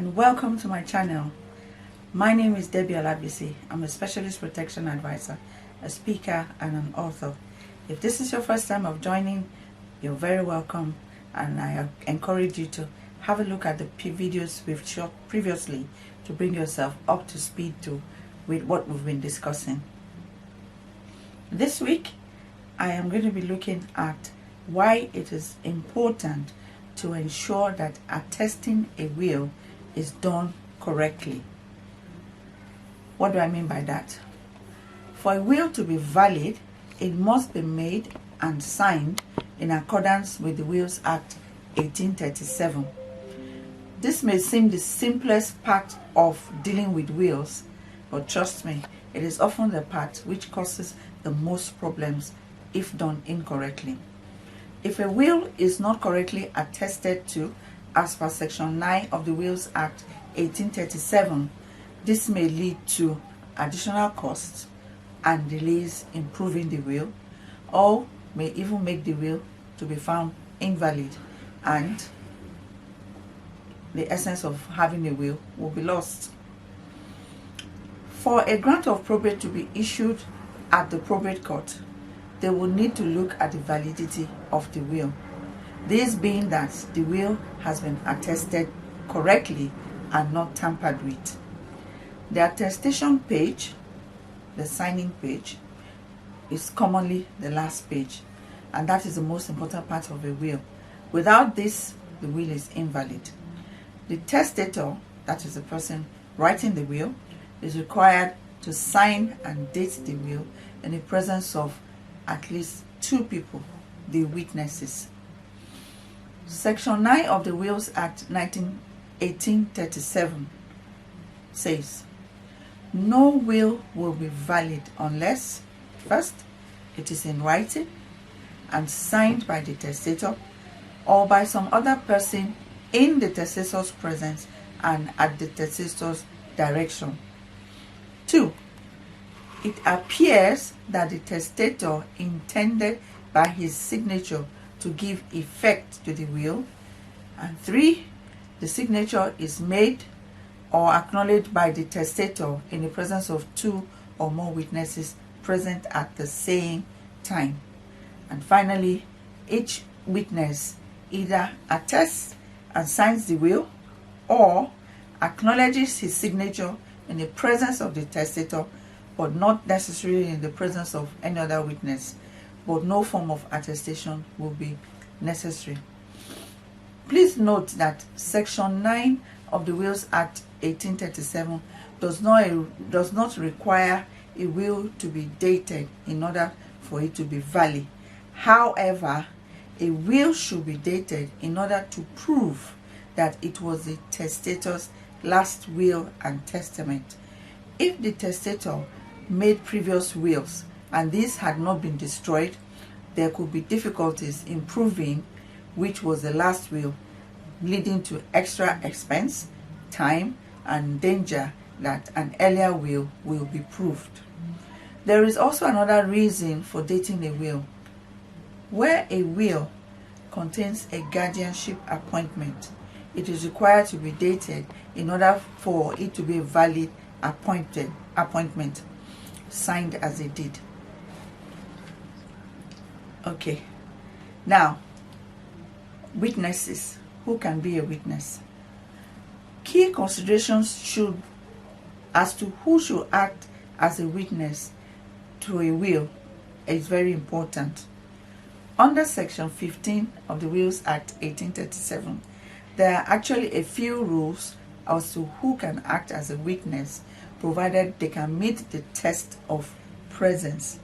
and welcome to my channel. My name is Debbie Olabisi. I'm a specialist protection advisor, a speaker and an author. If this is your first time of joining, you're very welcome, and I encourage you to have a look at the videos we've shot previously to bring yourself up to speed with what we've been discussing. This week I am going to be looking at why it is important to ensure that attesting a will is done correctly. What do I mean by that? For a will to be valid, it must be made and signed in accordance with the Wills Act 1837. This may seem the simplest part of dealing with wills, but trust me, it is often the part which causes the most problems if done incorrectly. If a will is not correctly attested to as per Section 9 of the Wills Act 1837, this may lead to additional costs and delays in proving the will, or may even make the will to be found invalid, and the essence of having a will be lost. For a grant of probate to be issued at the probate court, they will need to look at the validity of the will. This being that the will has been attested correctly and not tampered with. The attestation page, the signing page, is commonly the last page, and that is the most important part of a will. Without this, the will is invalid. The testator, that is the person writing the will, is required to sign and date the will in the presence of at least two people, the witnesses. Section 9 of the Wills Act 1837 says, no will be valid unless, first, it is in writing and signed by the testator or by some other person in the testator's presence and at the testator's direction. 2. It appears that the testator intended by his signature to give effect to the will. And 3. The signature is made or acknowledged by the testator in the presence of two or more witnesses present at the same time. And finally, each witness either attests and signs the will or acknowledges his signature in the presence of the testator, but not necessarily in the presence of any other witness, but no form of attestation will be necessary. Please note that Section 9 of the Wills Act 1837 does not require a will to be dated in order for it to be valid. However, a will should be dated in order to prove that it was the testator's last will and testament. If the testator made previous wills and these had not been destroyed, there could be difficulties in proving which was the last will, leading to extra expense, time, and danger that an earlier will be proved. There is also another reason for dating a will. Where a will contains a guardianship appointment, it is required to be dated in order for it to be a valid appointment, signed as a deed. Okay, now, witnesses. Who can be a witness? Key considerations as to who should act as a witness to a will is very important. Under Section 15 of the Wills Act 1837, there are actually a few rules as to who can act as a witness, provided they can meet the test of presence.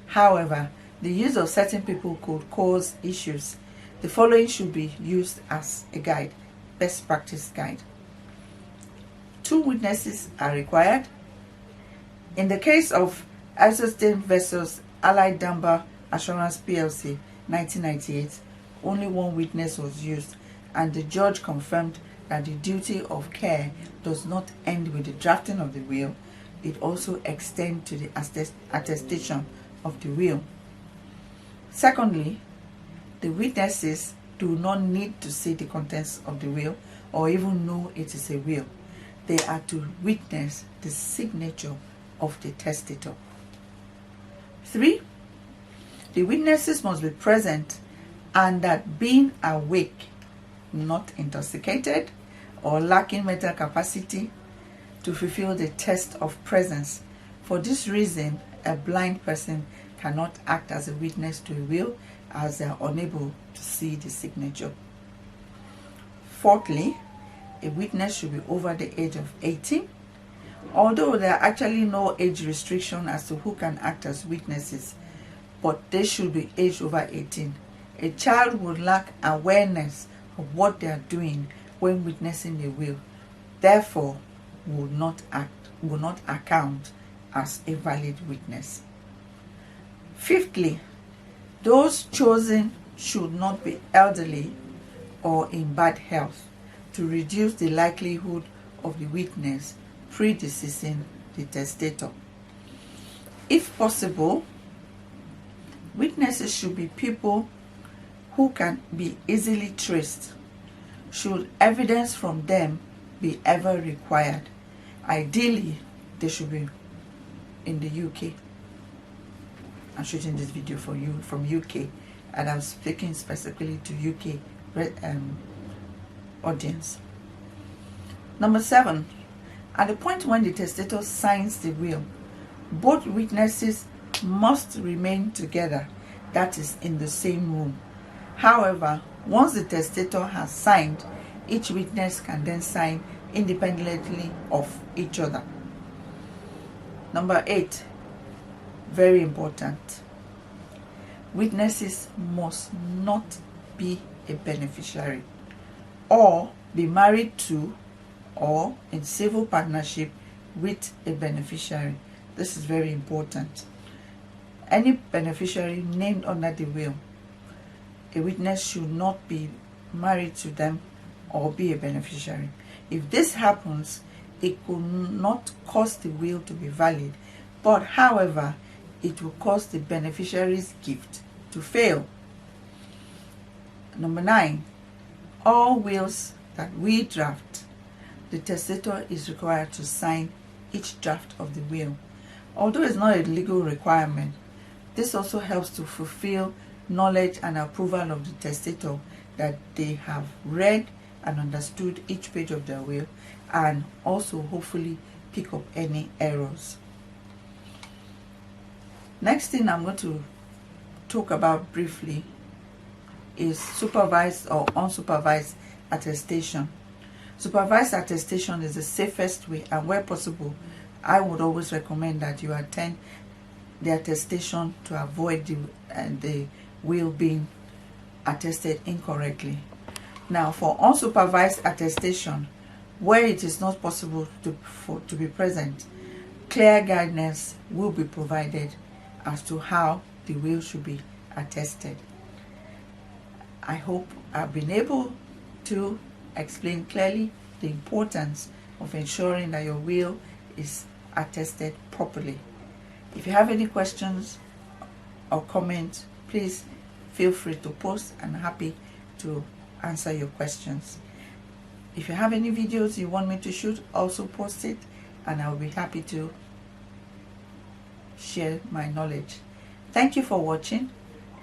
However, the use of certain people could cause issues. The following should be used as a guide, best practice guide. 2 witnesses are required. In the case of Attestation versus Allied Dumber Assurance PLC 1998, only 1 witness was used, and the judge confirmed that the duty of care does not end with the drafting of the will, it also extends to the attestation of the will. Secondly, the witnesses do not need to see the contents of the will or even know it is a will. They are to witness the signature of the testator. 3. The witnesses must be present and that being awake, not intoxicated or lacking mental capacity to fulfill the test of presence. For this reason, a blind person cannot act as a witness to a will, as they are unable to see the signature. 4thly, a witness should be over the age of 18. Although there are actually no age restriction as to who can act as witnesses, but they should be aged over 18. A child would lack awareness of what they are doing when witnessing a will, therefore will not account as a valid witness. 5thly, those chosen should not be elderly or in bad health to reduce the likelihood of the witness predeceasing the testator. If possible, witnesses should be people who can be easily traced, should evidence from them be ever required. Ideally, they should be in the UK. I'm shooting this video for you from UK, and I'm speaking specifically to UK audience. Number 7, at the point when the testator signs the will, both witnesses must remain together, that is, in the same room. However, once the testator has signed, each witness can then sign independently of each other. Number 8, very important. Witnesses must not be a beneficiary or be married to or in civil partnership with a beneficiary. This is very important. Any beneficiary named under the will, a witness should not be married to them or be a beneficiary. If this happens, it could not cause the will to be valid, but however, it will cause the beneficiary's gift to fail. Number 9, all wills that we draft, the testator is required to sign each draft of the will. Although it's not a legal requirement, this also helps to fulfill knowledge and approval of the testator that they have read and understood each page of their will, and also hopefully pick up any errors. Next thing I'm going to talk about briefly is supervised or unsupervised attestation. Supervised attestation is the safest way, and where possible, I would always recommend that you attend the attestation to avoid the will being attested incorrectly. Now, for unsupervised attestation, where it is not possible to be present, clear guidance will be provided as to how the will should be attested. I hope I've been able to explain clearly the importance of ensuring that your will is attested properly. If you have any questions or comments, please feel free to post, and I'm happy to answer your questions. If you have any videos you want me to shoot, also post it, and I'll be happy to share my knowledge. Thank you for watching.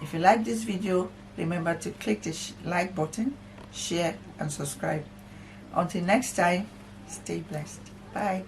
If you like this video, remember to click the like button, share and subscribe. Until next time, stay blessed. Bye.